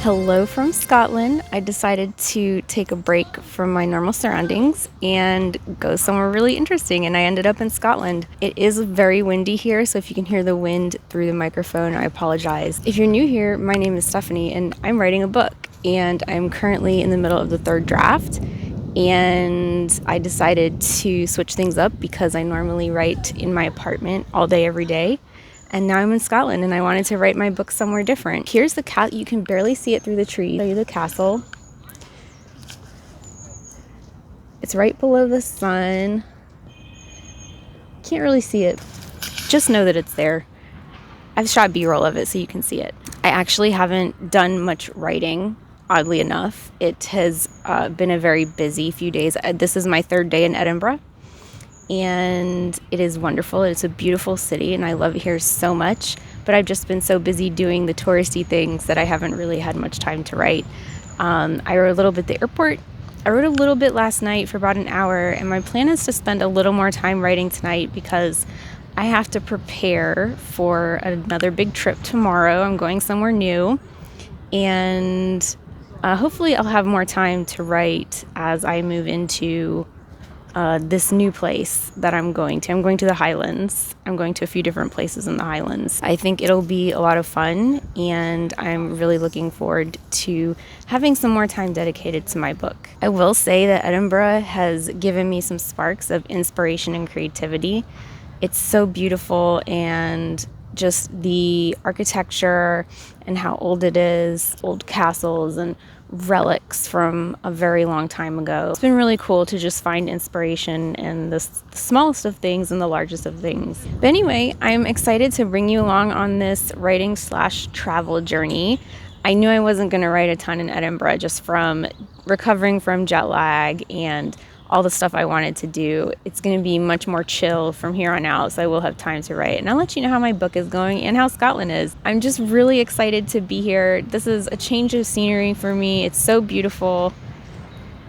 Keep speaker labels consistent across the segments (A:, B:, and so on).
A: Hello from Scotland. I decided to take a break from my normal surroundings and go somewhere really interesting, and I ended up in Scotland. It is very windy here, so if you can hear the wind through the microphone, I apologize. If you're new here, my name is Stephanie, and I'm writing a book, and I'm currently in the middle of the third draft. And I decided to switch things up because I normally write in my apartment all day, every day. And now I'm in Scotland and I wanted to write my book somewhere different. Here's the castle. You can barely see it through the trees. I'll show you the castle. It's right below the sun. Can't really see it. Just know that it's there. I've shot B-roll of it so you can see it. I actually haven't done much writing, oddly enough. It has been a very busy few days. This is my third day in Edinburgh. And it is wonderful. It's a beautiful city and I love it here so much, but I've just been so busy doing the touristy things that I haven't really had much time to write. I wrote a little bit at the airport. I wrote a little bit last night for about an hour, and my plan is to spend a little more time writing tonight because I have to prepare for another big trip tomorrow. I'm going somewhere new, and hopefully I'll have more time to write as I move into this new place that I'm going to. I'm going to the Highlands. I'm going to a few different places in the Highlands. I think it'll be a lot of fun, and I'm really looking forward to having some more time dedicated to my book. I will say that Edinburgh has given me some sparks of inspiration and creativity. It's so beautiful, and just the architecture and how old it is, old castles and relics from a very long time ago. It's been really cool to just find inspiration in the smallest of things and the largest of things. But anyway, I'm excited to bring you along on this writing/travel journey. I knew I wasn't going to write a ton in Edinburgh just from recovering from jet lag and all the stuff I wanted to do. It's going to be much more chill from here on out, so I will have time to write. And I'll let you know how my book is going and how Scotland is. I'm just really excited to be here. This is a change of scenery for me. It's so beautiful,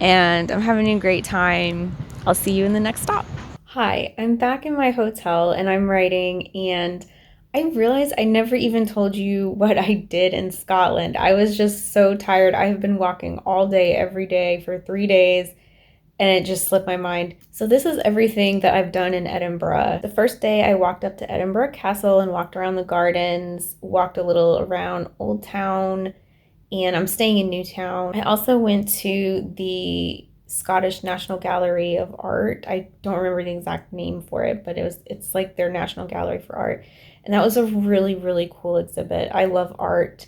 A: and I'm having a great time. I'll see you in the next stop. Hi, I'm back in my hotel, and I'm writing, and I realized I never even told you what I did in Scotland. I was just so tired. I have been walking all day, every day for 3 days, and it just slipped my mind. So this is everything that I've done in Edinburgh. The first day I walked up to Edinburgh Castle and walked around the gardens, walked a little around Old Town, and I'm staying in Newtown. I also went to the Scottish National Gallery of Art. I don't remember the exact name for it, but it's like their National Gallery for Art. And that was a really, really cool exhibit. I love art.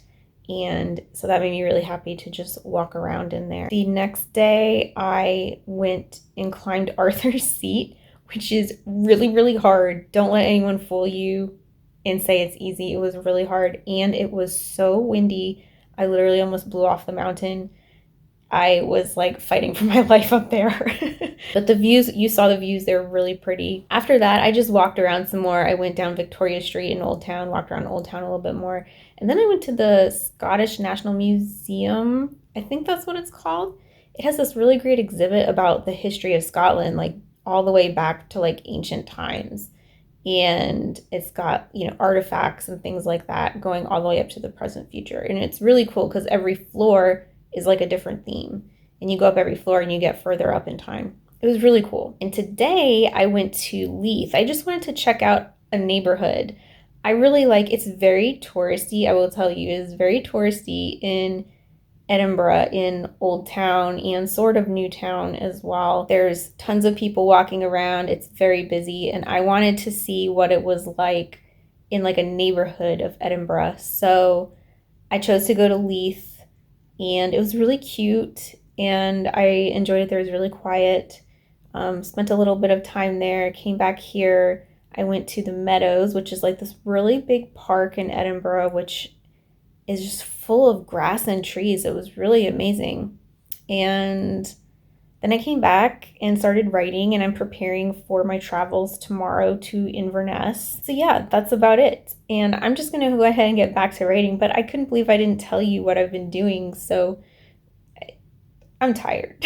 A: And so that made me really happy to just walk around in there. The next day, I went and climbed Arthur's Seat, which is really, really hard. Don't let anyone fool you and say it's easy. It was really hard, and it was so windy. I literally almost blew off the mountain. I was like fighting for my life up there. But the views, you saw the views, they were really pretty. After that, I just walked around some more. I went down Victoria Street in Old Town, walked around Old Town a little bit more. And then I went to the Scottish National Museum. I think that's what it's called. It has this really great exhibit about the history of Scotland, like all the way back to like ancient times. And it's got, artifacts and things like that going all the way up to the present future. And it's really cool because every floor is like a different theme, and you go up every floor and you get further up in time. It was really cool. And today I went to Leith. I just wanted to check out a neighborhood. I really it's very touristy. I will tell you, it is very touristy in Edinburgh, in Old Town and sort of Newtown as well. There's tons of people walking around. It's very busy, and I wanted to see what it was like in like a neighborhood of Edinburgh. So I chose to go to Leith. And it was really cute, and I enjoyed it there. It was really quiet. Spent a little bit of time there, came back here. I went to the Meadows, which is like this really big park in Edinburgh, which is just full of grass and trees. It was really amazing. And then I came back and started writing, and I'm preparing for my travels tomorrow to Inverness. So yeah, that's about it. And I'm just going to go ahead and get back to writing, but I couldn't believe I didn't tell you what I've been doing. So I'm tired.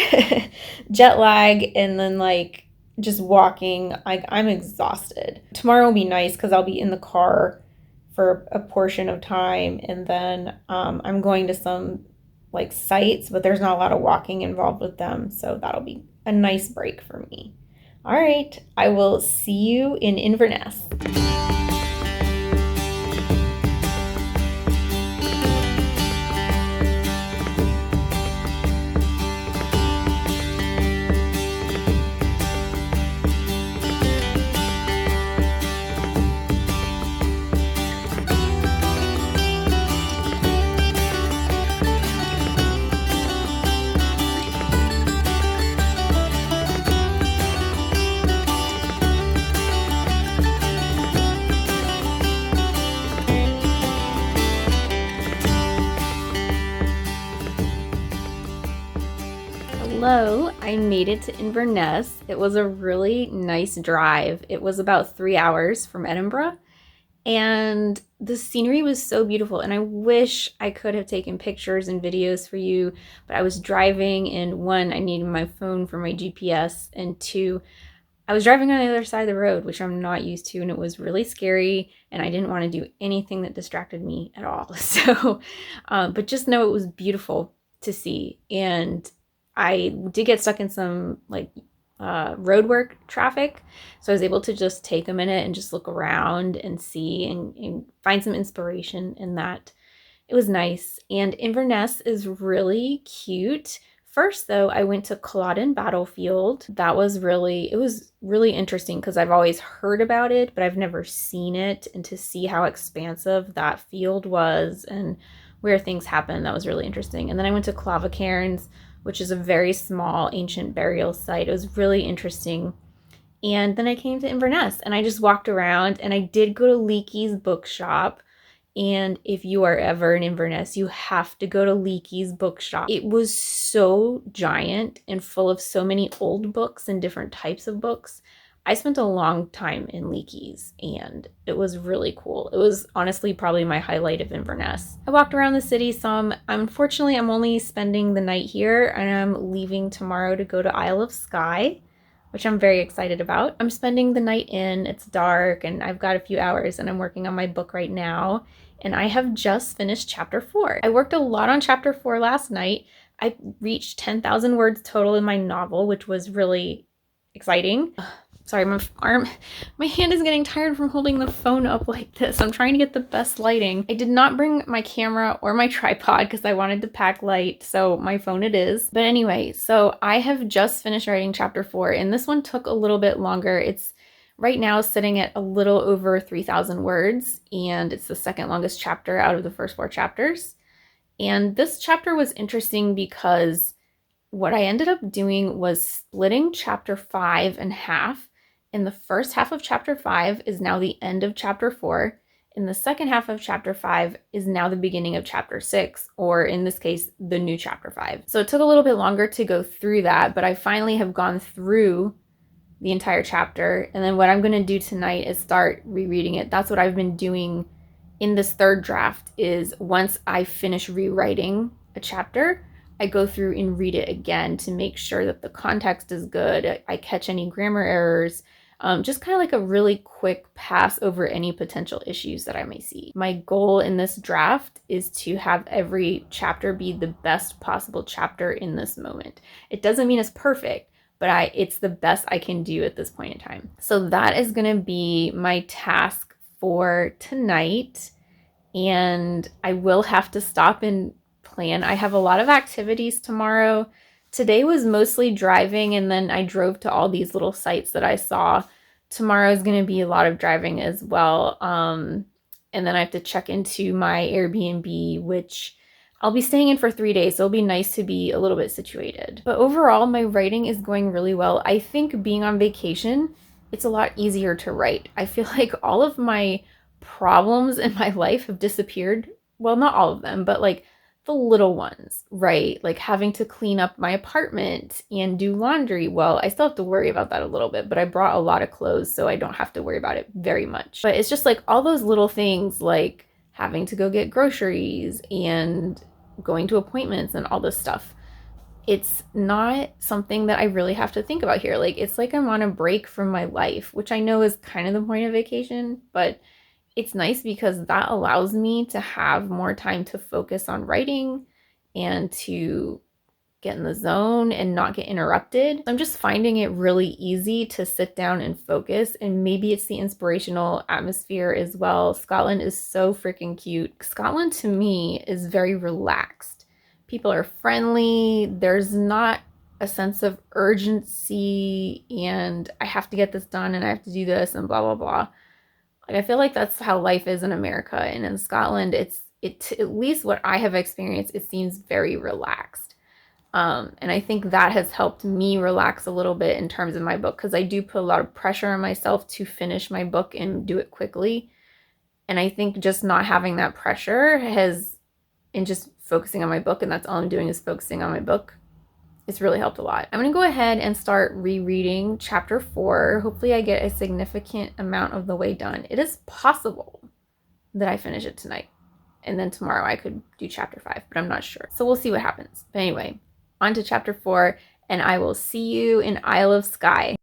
A: Jet lag, and then just walking, I'm exhausted. Tomorrow will be nice because I'll be in the car for a portion of time, and then I'm going to some like sites, but there's not a lot of walking involved with them. So that'll be a nice break for me. All right, I will see you in Inverness. Hello, I made it to Inverness. It was a really nice drive. It was about 3 hours from Edinburgh, and the scenery was so beautiful, and I wish I could have taken pictures and videos for you, but I was driving, and one, I needed my phone for my GPS, and two, I was driving on the other side of the road, which I'm not used to, and it was really scary, and I didn't want to do anything that distracted me at all. So, but just know it was beautiful to see, and I did get stuck in some like roadwork traffic, so I was able to just take a minute and just look around and see and find some inspiration in that. It was nice, and Inverness is really cute. First, though, I went to Culloden Battlefield. It was really interesting because I've always heard about it, but I've never seen it, and to see how expansive that field was and where things happened, that was really interesting. And then I went to Clovicairns, which is a very small ancient burial site. It was really interesting. And then I came to Inverness and I just walked around, and I did go to Leakey's bookshop. And if you are ever in Inverness, you have to go to Leakey's bookshop. It was so giant and full of so many old books and different types of books. I spent a long time in Leakey's, and it was really cool. It was honestly probably my highlight of Inverness. I walked around the city some. Unfortunately, I'm only spending the night here, and I'm leaving tomorrow to go to Isle of Skye, which I'm very excited about. I'm spending the night in. It's dark, and I've got a few hours, and I'm working on my book right now, and I have just finished chapter 4. I worked a lot on chapter 4 last night. I reached 10,000 words total in my novel, which was really exciting. Sorry, my hand is getting tired from holding the phone up like this. I'm trying to get the best lighting. I did not bring my camera or my tripod because I wanted to pack light, so my phone it is. But anyway, so I have just finished writing chapter 4, and this one took a little bit longer. It's right now sitting at a little over 3,000 words, and it's the second longest chapter out of the first 4 chapters. And this chapter was interesting because what I ended up doing was splitting chapter 5 in half. And the first half of chapter 5 is now the end of chapter 4. And the second half of chapter 5 is now the beginning of chapter 6, or in this case, the new chapter 5. So it took a little bit longer to go through that, but I finally have gone through the entire chapter. And then what I'm going to do tonight is start rereading it. That's what I've been doing in this third draft, is once I finish rewriting a chapter, I go through and read it again to make sure that the context is good. I catch any grammar errors. Just kind of like a really quick pass over any potential issues that I may see. My goal in this draft is to have every chapter be the best possible chapter in this moment. It doesn't mean it's perfect, but it's the best I can do at this point in time. So that is going to be my task for tonight, and I will have to stop and plan. I have a lot of activities tomorrow. Today was mostly driving, and then I drove to all these little sites that I saw. Tomorrow is going to be a lot of driving as well. And then I have to check into my Airbnb, which I'll be staying in for 3 days, so it'll be nice to be a little bit situated. But overall, my writing is going really well. I think being on vacation, it's a lot easier to write. I feel like all of my problems in my life have disappeared. Well, not all of them, but like the little ones, right? Like having to clean up my apartment and do laundry. Well, I still have to worry about that a little bit, but I brought a lot of clothes, so I don't have to worry about it very much. But it's just like all those little things, like having to go get groceries and going to appointments and all this stuff. It's not something that I really have to think about here. Like, it's like I'm on a break from my life, which I know is kind of the point of vacation, but it's nice because that allows me to have more time to focus on writing and to get in the zone and not get interrupted. I'm just finding it really easy to sit down and focus, and maybe it's the inspirational atmosphere as well. Scotland is so freaking cute. Scotland to me is very relaxed. People are friendly. There's not a sense of urgency and I have to get this done and I have to do this and blah, blah, blah. Like, I feel like that's how life is in America, and in Scotland, at least what I have experienced, it seems very relaxed. And I think that has helped me relax a little bit in terms of my book, because I do put a lot of pressure on myself to finish my book and do it quickly. And I think just not having that pressure and just focusing on my book, and that's all I'm doing is focusing on my book, it's really helped a lot. I'm going to go ahead and start rereading chapter 4. Hopefully I get a significant amount of the way done. It is possible that I finish it tonight, and then tomorrow I could do chapter 5, but I'm not sure. So we'll see what happens. But anyway, on to chapter 4, and I will see you in Isle of Skye.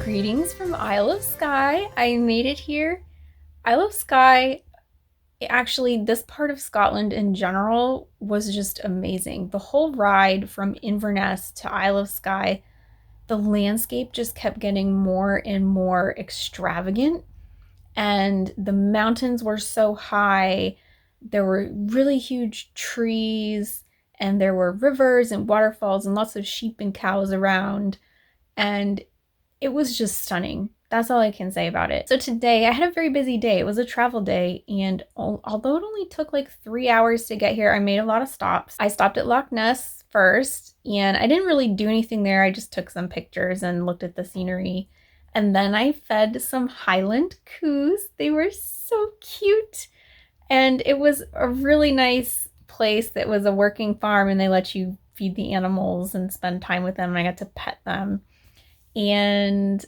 A: Greetings from Isle of Skye. I made it here. Isle of Skye, actually, this part of Scotland in general was just amazing. The whole ride from Inverness to Isle of Skye, the landscape just kept getting more and more extravagant, and the mountains were so high. There were really huge trees, and there were rivers and waterfalls and lots of sheep and cows around, and it was just stunning. That's all I can say about it. So today I had a very busy day. It was a travel day, and although it only took like 3 hours to get here, I made a lot of stops. I stopped at Loch Ness first, and I didn't really do anything there. I just took some pictures and looked at the scenery. And then I fed some Highland coos. They were so cute. And it was a really nice place that was a working farm, and they let you feed the animals and spend time with them, and I got to pet them. And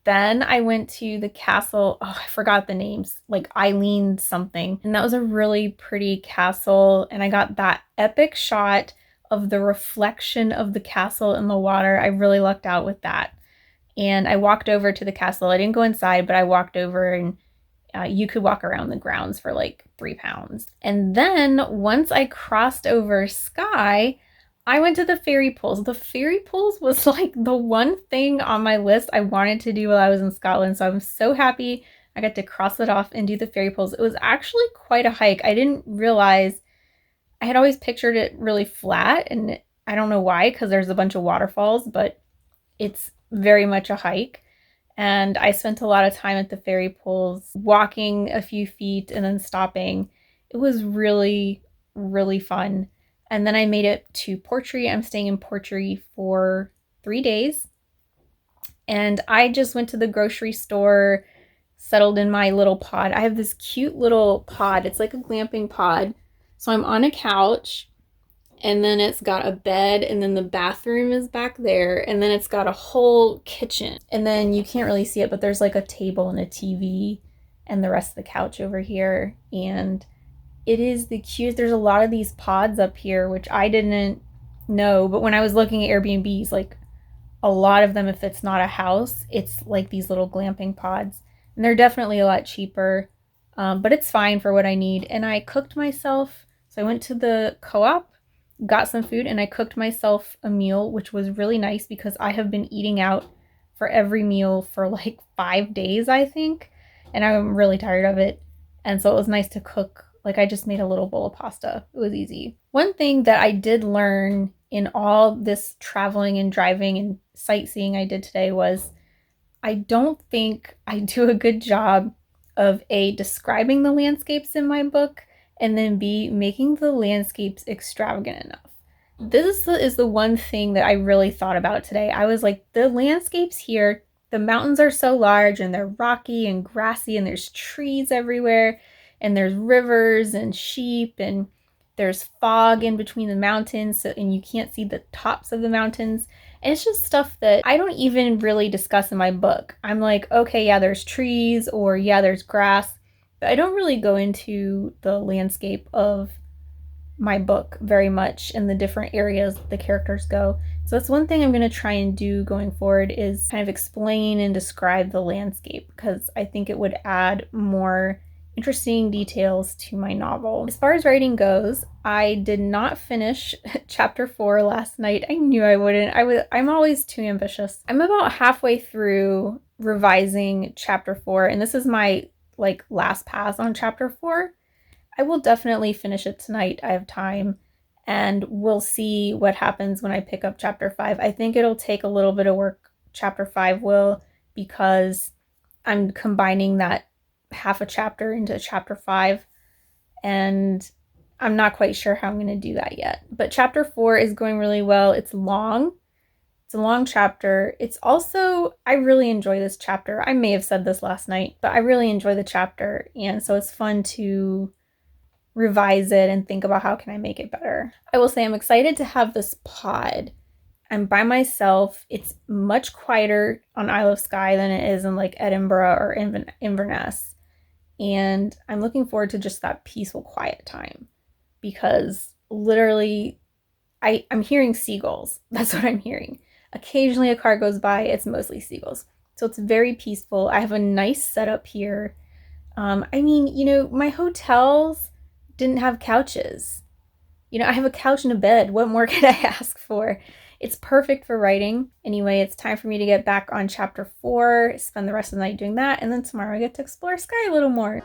A: then I went to the castle. Oh, I forgot the names, like Eileen something. And that was a really pretty castle. And I got that epic shot of the reflection of the castle in the water. I really lucked out with that. And I walked over to the castle. I didn't go inside, but I walked over, and you could walk around the grounds for like £3. And then once I crossed over Skye, I went to the fairy pools. The fairy pools was like the one thing on my list I wanted to do while I was in Scotland. So I'm so happy I got to cross it off and do the fairy pools. It was actually quite a hike. I didn't realize, I had always pictured it really flat, and I don't know why, because there's a bunch of waterfalls, but it's very much a hike. And I spent a lot of time at the fairy pools, walking a few feet and then stopping. It was really, really fun. And then I made it to Portree. I'm staying in Portree for 3 days. And I just went to the grocery store, settled in my little pod. I have this cute little pod. It's like a glamping pod. So I'm on a couch, and then it's got a bed, and then the bathroom is back there, and then it's got a whole kitchen. And then you can't really see it, but there's like a table and a TV and the rest of the couch over here. And it is the cutest. There's a lot of these pods up here, which I didn't know, but when I was looking at Airbnbs, like a lot of them, if it's not a house, it's like these little glamping pods, and they're definitely a lot cheaper, but it's fine for what I need. And I cooked myself. So I went to the co-op, got some food, and I cooked myself a meal, which was really nice because I have been eating out for every meal for like 5 days, I think, and I'm really tired of it. And so it was nice to cook. Like, I just made a little bowl of pasta. It was easy. One thing that I did learn in all this traveling and driving and sightseeing I did today was I don't think I do a good job of A, describing the landscapes in my book, and then B, making the landscapes extravagant enough. This is the one thing that I really thought about today. I was like, the landscapes here, the mountains are so large and they're rocky and grassy and there's trees everywhere and there's rivers and sheep and there's fog in between the mountains, so, and you can't see the tops of the mountains. And it's just stuff that I don't even really discuss in my book. I'm like, okay, yeah, there's trees, or yeah, there's grass, but I don't really go into the landscape of my book very much in the different areas the characters go. So that's one thing I'm going to try and do going forward, is kind of explain and describe the landscape, because I think it would add more interesting details to my novel. As far as writing goes, I did not finish chapter 4 last night. I knew I wouldn't. I'm always too ambitious. I'm about halfway through revising chapter 4, and this is my last pass on chapter 4. I will definitely finish it tonight. I have time, and we'll see what happens when I pick up chapter 5. I think it'll take a little bit of work, chapter 5 will, because I'm combining that half a chapter into chapter 5, and I'm not quite sure how I'm going to do that yet. But chapter 4 is going really well. It's long. It's a long chapter. It's also, I really enjoy this chapter. I may have said this last night, but I really enjoy the chapter, and so it's fun to revise it and think about how can I make it better. I will say I'm excited to have this pod. I'm by myself. It's much quieter on Isle of Skye than it is in Edinburgh or Inverness. And I'm looking forward to just that peaceful, quiet time, because literally I'm hearing seagulls. That's what I'm hearing. Occasionally a car goes by. It's mostly seagulls. So it's very peaceful. I have a nice setup here. My hotels didn't have couches. I have a couch and a bed. What more could I ask for? It's perfect for writing. Anyway, it's time for me to get back on chapter 4, spend the rest of the night doing that, and then tomorrow I get to explore Skye a little more.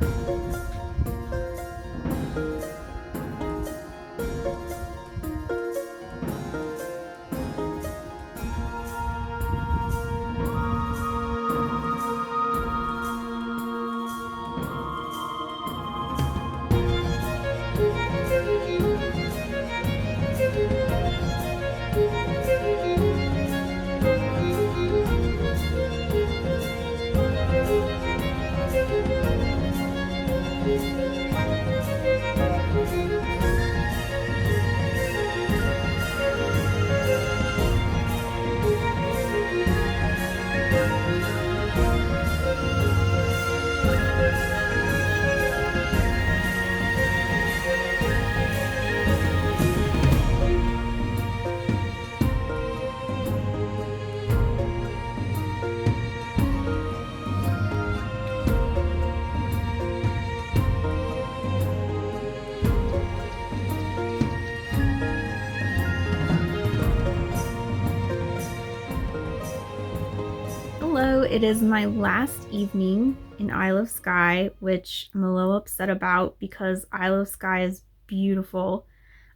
A: Hello, it is my last evening in Isle of Skye, which I'm a little upset about because Isle of Skye is beautiful.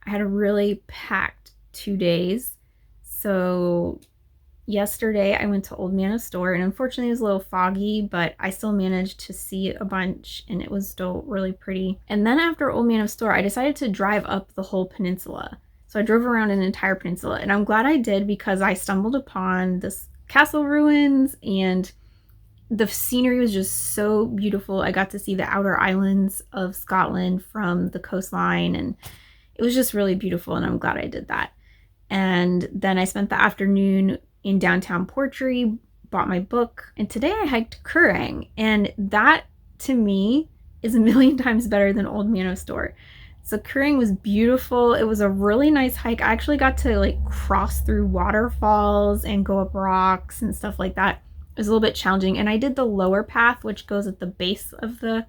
A: I had a really packed 2 days. So yesterday I went to Old Manor Store, and unfortunately it was a little foggy, but I still managed to see a bunch and it was still really pretty. And then after Old Manor Store, I decided to drive up the whole peninsula. So I drove around an entire peninsula, and I'm glad I did because I stumbled upon this castle ruins, and the scenery was just so beautiful. I got to see the outer islands of Scotland from the coastline, and it was just really beautiful, and I'm glad I did that. And then I spent the afternoon in downtown Portree, bought my book, and today I hiked Currang, and that to me is a million times better than Old Manor Store. So Currang was beautiful. It was a really nice hike. I actually got to cross through waterfalls and go up rocks and stuff like that. It was a little bit challenging, and I did the lower path, which goes at the base of the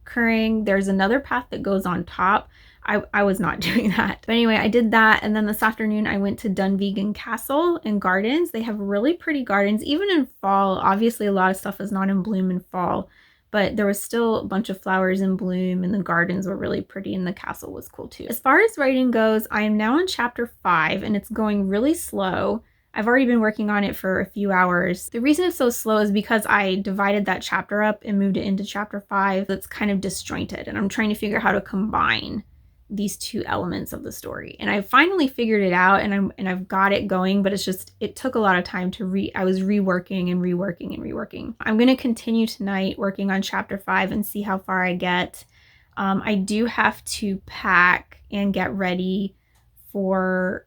A: Currang. There's another path that goes on top. I was not doing that. But anyway, I did that, and then this afternoon I went to Dunvegan Castle and Gardens. They have really pretty gardens, even in fall. Obviously, a lot of stuff is not in bloom in fall, but there was still a bunch of flowers in bloom, and the gardens were really pretty, and the castle was cool too. As far as writing goes, I am now on chapter 5, and it's going really slow. I've already been working on it for a few hours. The reason it's so slow is because I divided that chapter up and moved it into chapter 5. That's kind of disjointed, and I'm trying to figure out how to combine these two elements of the story. And I finally figured it out, and I've got it going, but it took a lot of time to I was reworking and reworking and reworking. I'm going to continue tonight working on chapter 5 and see how far I get. I do have to pack and get ready for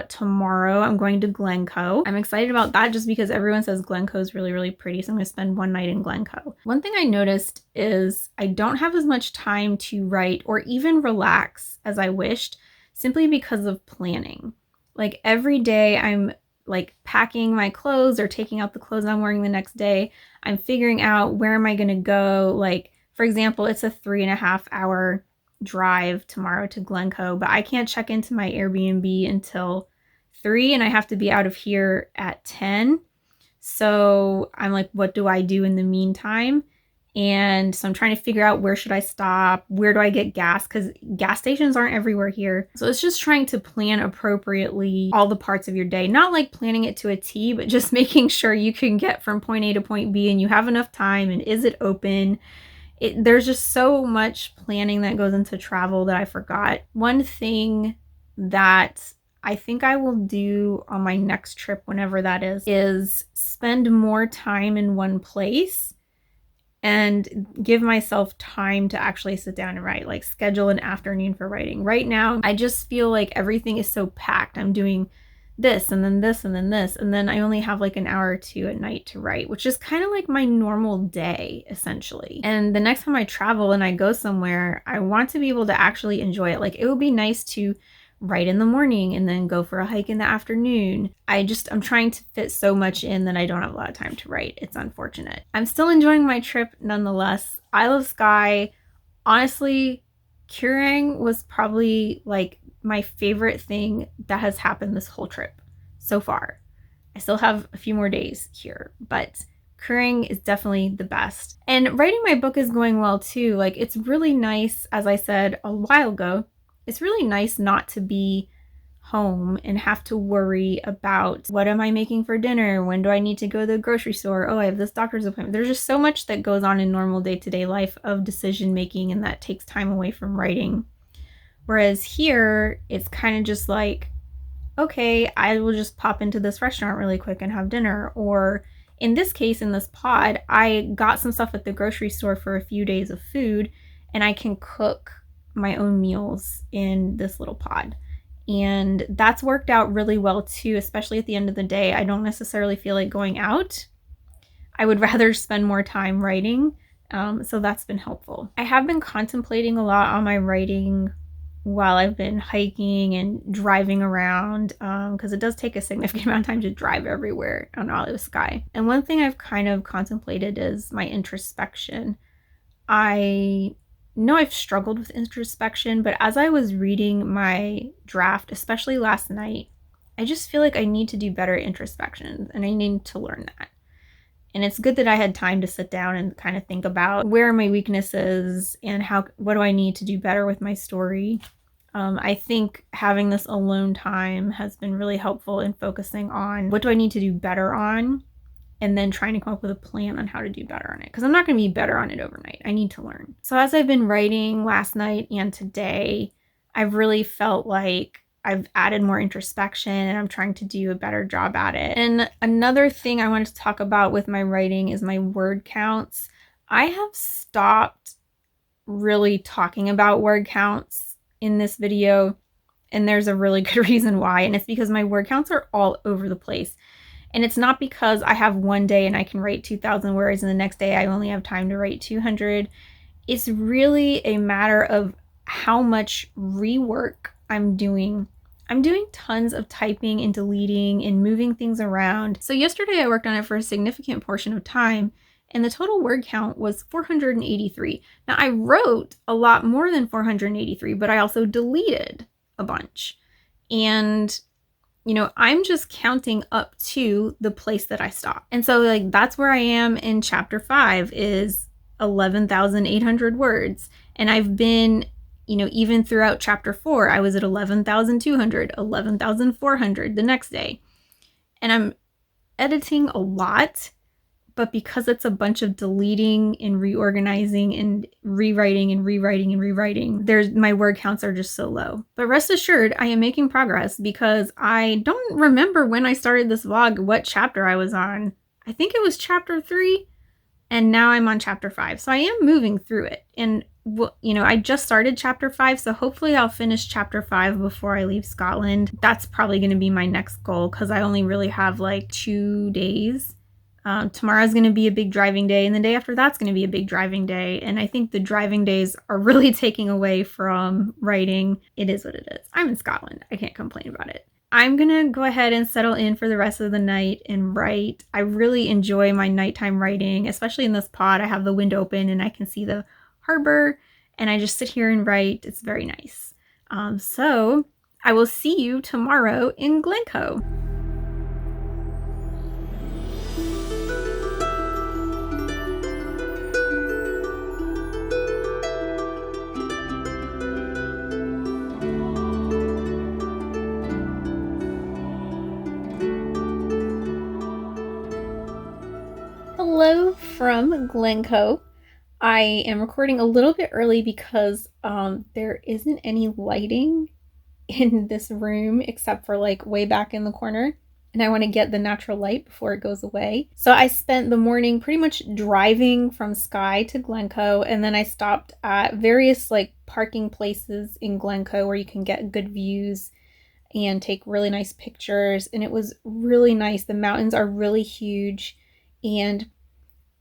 A: tomorrow. I'm going to Glencoe. I'm excited about that just because everyone says Glencoe is really, really pretty. So I'm going to spend one night in Glencoe. One thing I noticed is I don't have as much time to write or even relax as I wished, simply because of planning. Like every day I'm like packing my clothes or taking out the clothes I'm wearing the next day. I'm figuring out where am I going to go. Like, for example, it's a 3.5 hour drive tomorrow to Glencoe, but I can't check into my Airbnb until 3 and I have to be out of here at 10. So I'm like, what do I do in the meantime? And so I'm trying to figure out, where should I stop? Where do I get gas? Because gas stations aren't everywhere here. So it's just trying to plan appropriately all the parts of your day. Not like planning it to a T, but just making sure you can get from point A to point B and you have enough time, and is it open? There's just so much planning that goes into travel that I forgot. One thing that I think I will do on my next trip, whenever that is spend more time in one place and give myself time to actually sit down and write, like schedule an afternoon for writing. Right now, I just feel like everything is so packed. I'm doing this and then this and then this, and then I only have like an hour or two at night to write, which is kind of like my normal day essentially. And the next time I travel and I go somewhere, I want to be able to actually enjoy it. Like it would be nice to write in the morning and then go for a hike in the afternoon. I'm trying to fit so much in that I don't have a lot of time to write. It's unfortunate. I'm still enjoying my trip nonetheless. I love Skye. Honestly, curing was probably like my favorite thing that has happened this whole trip so far. I still have a few more days here, but curing is definitely the best. And writing my book is going well too. Like it's really nice, as I said a while ago, it's really nice not to be home and have to worry about, what am I making for dinner? When do I need to go to the grocery store? Oh, I have this doctor's appointment. There's just so much that goes on in normal day-to-day life of decision making, and that takes time away from writing. Whereas here, it's kind of just like, okay, I will just pop into this restaurant really quick and have dinner. Or in this case, in this pod, I got some stuff at the grocery store for a few days of food, and I can cook my own meals in this little pod. And that's worked out really well too, especially at the end of the day. I don't necessarily feel like going out. I would rather spend more time writing. So that's been helpful. I have been contemplating a lot on my writing while I've been hiking and driving around, because it does take a significant amount of time to drive everywhere on all of Skye. And one thing I've kind of contemplated is my introspection. I know I've struggled with introspection, but as I was reading my draft, especially last night, I just feel like I need to do better introspection, and I need to learn that. And it's good that I had time to sit down and kind of think about, where are my weaknesses and what do I need to do better with my story. I think having this alone time has been really helpful in focusing on, what do I need to do better on, and then trying to come up with a plan on how to do better on it. Because I'm not going to be better on it overnight. I need to learn. So as I've been writing last night and today, I've really felt like I've added more introspection, and I'm trying to do a better job at it. And another thing I wanted to talk about with my writing is my word counts. I have stopped really talking about word counts in this video, and there's a really good reason why, and it's because my word counts are all over the place. And it's not because I have one day and I can write 2,000 words and the next day I only have time to write 200. It's really a matter of how much rework I'm doing. I'm doing tons of typing and deleting and moving things around. So yesterday I worked on it for a significant portion of time, and the total word count was 483. Now I wrote a lot more than 483, but I also deleted a bunch. And you know, I'm just counting up to the place that I stopped. And so like that's where I am in chapter 5 is 11,800 words. And I've been, you know, even throughout chapter 4, I was at 11,200, 11,400 the next day. And I'm editing a lot, but because it's a bunch of deleting and reorganizing and rewriting and rewriting and rewriting, my word counts are just so low. But rest assured, I am making progress because I don't remember when I started this vlog what chapter I was on. I think it was chapter 3, and now I'm on chapter 5. So I am moving through it. And you know, I just started chapter 5, so hopefully I'll finish chapter 5 before I leave Scotland. That's probably going to be my next goal because I only really have like 2 days. Tomorrow's going to be a big driving day, and the day after that's going to be a big driving day. And I think the driving days are really taking away from writing. It is what it is. I'm in Scotland. I can't complain about it. I'm going to go ahead and settle in for the rest of the night and write. I really enjoy my nighttime writing, especially in this pod. I have the window open and I can see the harbor, and I just sit here and write. It's very nice. So I will see you tomorrow in Glencoe. Hello from Glencoe. I am recording a little bit early because there isn't any lighting in this room except for like way back in the corner, and I want to get the natural light before it goes away. So I spent the morning pretty much driving from Skye to Glencoe, and then I stopped at various like parking places in Glencoe where you can get good views and take really nice pictures, and it was really nice. The mountains are really huge, and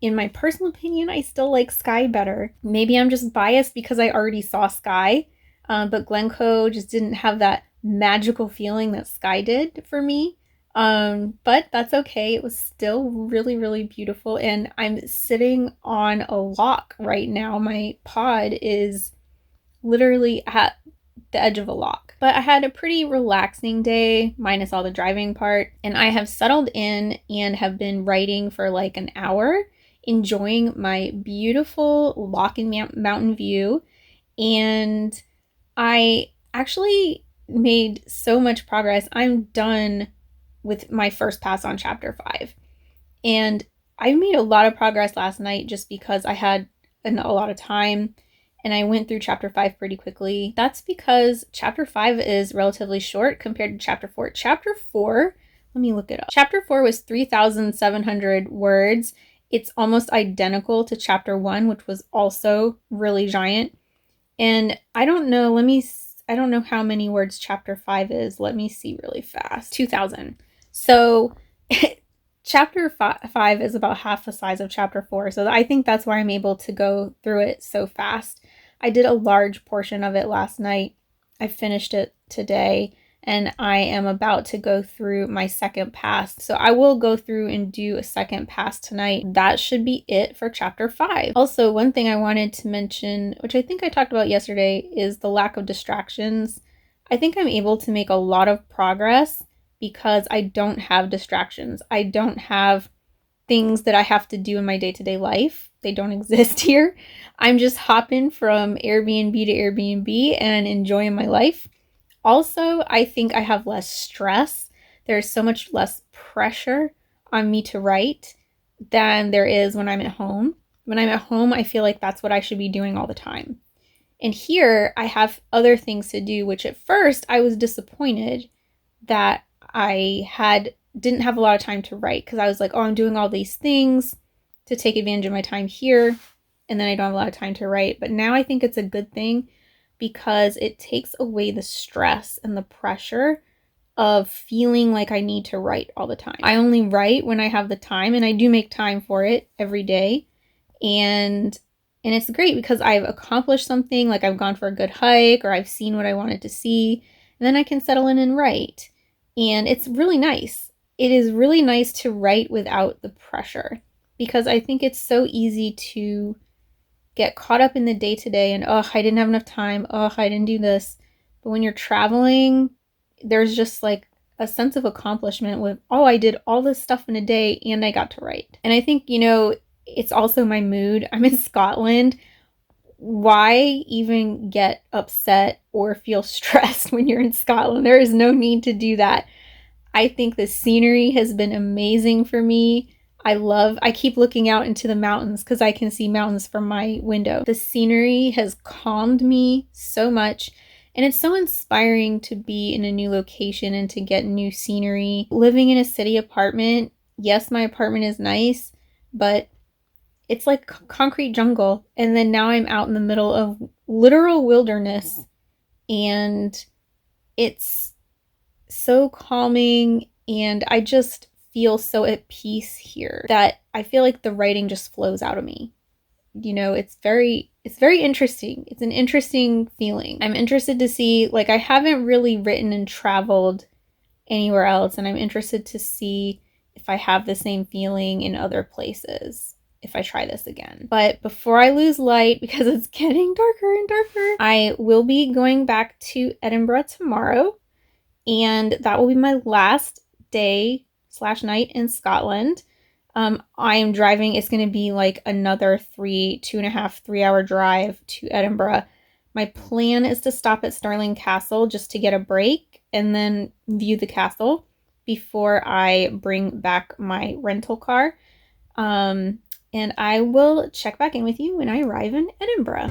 A: in my personal opinion, I still like Skye better. Maybe I'm just biased because I already saw Skye, but Glencoe just didn't have that magical feeling that Skye did for me. But that's okay. It was still really, really beautiful, and I'm sitting on a lock right now. My pod is literally at the edge of a lock. But I had a pretty relaxing day, minus all the driving part, and I have settled in and have been writing for like an hour, enjoying my beautiful lock and mountain view. And I actually made so much progress. I'm done with my first pass on chapter 5, and I made a lot of progress last night just because I had a lot of time, and I went through chapter 5 pretty quickly. That's because chapter 5 is relatively short compared to chapter 4. Chapter 4, let me look it up. Chapter 4 was 3,700 words. It's almost identical to chapter 1, which was also really giant. And I don't know, I don't know how many words chapter 5 is. Let me see really fast. 2,000. So chapter 5 is about half the size of chapter 4. So I think that's why I'm able to go through it so fast. I did a large portion of it last night. I finished it today, and I am about to go through my second pass. So I will go through and do a second pass tonight. That should be it for chapter 5. Also, one thing I wanted to mention, which I think I talked about yesterday, is the lack of distractions. I think I'm able to make a lot of progress because I don't have distractions. I don't have things that I have to do in my day-to-day life. They don't exist here. I'm just hopping from Airbnb to Airbnb and enjoying my life. Also, I think I have less stress. There's so much less pressure on me to write than there is when I'm at home. When I'm at home, I feel like that's what I should be doing all the time. And here, I have other things to do, which at first I was disappointed that I didn't have a lot of time to write, because I was like, oh, I'm doing all these things to take advantage of my time here, and then I don't have a lot of time to write. But now I think it's a good thing, because it takes away the stress and the pressure of feeling like I need to write all the time. I only write when I have the time, and I do make time for it every day. And it's great because I've accomplished something, like I've gone for a good hike, or I've seen what I wanted to see, and then I can settle in and write. And it's really nice. It is really nice to write without the pressure, because I think it's so easy to get caught up in the day-to-day and, oh, I didn't have enough time, oh, I didn't do this. But when you're traveling, there's just like a sense of accomplishment with, oh, I did all this stuff in a day and I got to write. And I think, you know, it's also my mood. I'm in Scotland. Why even get upset or feel stressed when you're in Scotland? There is no need to do that. I think the scenery has been amazing for me.
B: I keep looking out into the mountains because I can see mountains from my window. The scenery has calmed me so much, and it's so inspiring to be in a new location and to get new scenery. Living in a city apartment, yes, my apartment is nice, but it's like concrete jungle. And then now I'm out in the middle of literal wilderness, and it's so calming, and I just feel so at peace here that I feel like the writing just flows out of me. You know, it's very interesting. It's an interesting feeling. I'm interested to see, like, I haven't really written and traveled anywhere else, and I'm interested to see if I have the same feeling in other places if I try this again. But before I lose light, because it's getting darker and darker, I will be going back to Edinburgh tomorrow, and that will be my last day / night in Scotland. I am driving. It's going to be like another 2.5, 3 hour drive to Edinburgh. My plan is to stop at Stirling Castle just to get a break and then view the castle before I bring back my rental car. And I will check back in with you when I arrive in Edinburgh.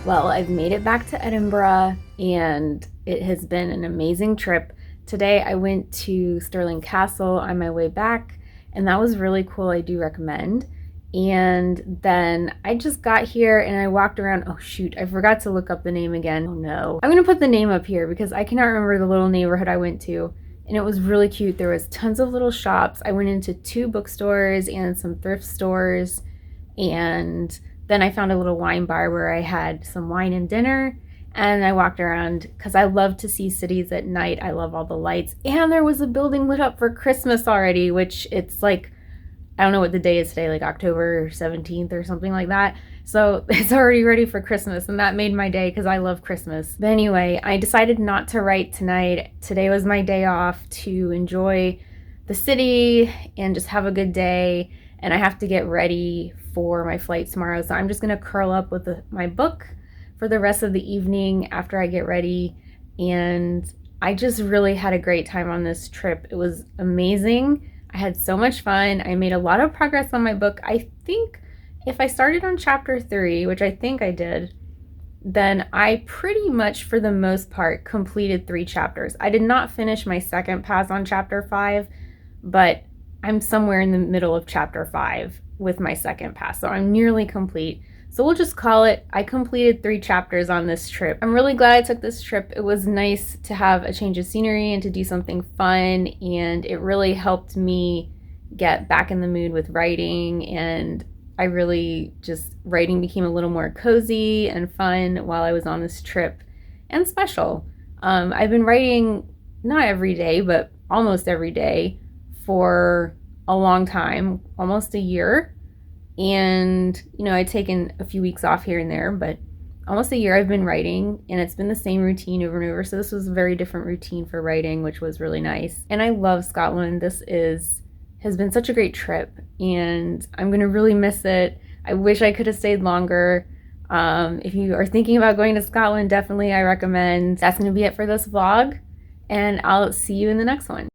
A: Well, I've made it back to Edinburgh, and it has been an amazing trip. Today I went to Stirling Castle on my way back, and that was really cool. I do recommend. And then I just got here and I walked around. Oh shoot, I forgot to look up the name again. Oh no. I'm gonna put the name up here because I cannot remember the little neighborhood I went to. And it was really cute. There was tons of little shops. I went into 2 bookstores and some thrift stores, and then I found a little wine bar where I had some wine and dinner, and I walked around because I love to see cities at night. I love all the lights, and there was a building lit up for Christmas already, which it's like, I don't know what the day is today, like October 17th or something like that. So it's already ready for Christmas, and that made my day because I love Christmas. But anyway, I decided not to write tonight. Today was my day off to enjoy the city and just have a good day. And I have to get ready for my flight tomorrow. So I'm just gonna curl up with my book for the rest of the evening after I get ready. And I just really had a great time on this trip. It was amazing. I had so much fun. I made a lot of progress on my book. I think if I started on chapter 3, which I think I did, then I pretty much, for the most part, completed 3 chapters. I did not finish my second pass on chapter 5, but I'm somewhere in the middle of chapter 5 with my second pass, so I'm nearly complete. So we'll just call it, I completed 3 chapters on this trip. I'm really glad I took this trip. It was nice to have a change of scenery and to do something fun, and it really helped me get back in the mood with writing, and I really just, writing became a little more cozy and fun while I was on this trip, and special. I've been writing not every day, but almost every day for a long time, almost a year. And, you know, I'd taken a few weeks off here and there, but almost a year I've been writing, and it's been the same routine over and over. So this was a very different routine for writing, which was really nice. And I love Scotland. This has been such a great trip, and I'm going to really miss it. I wish I could have stayed longer. If you are thinking about going to Scotland, definitely I recommend. That's going to be it for this vlog, and I'll see you in the next one.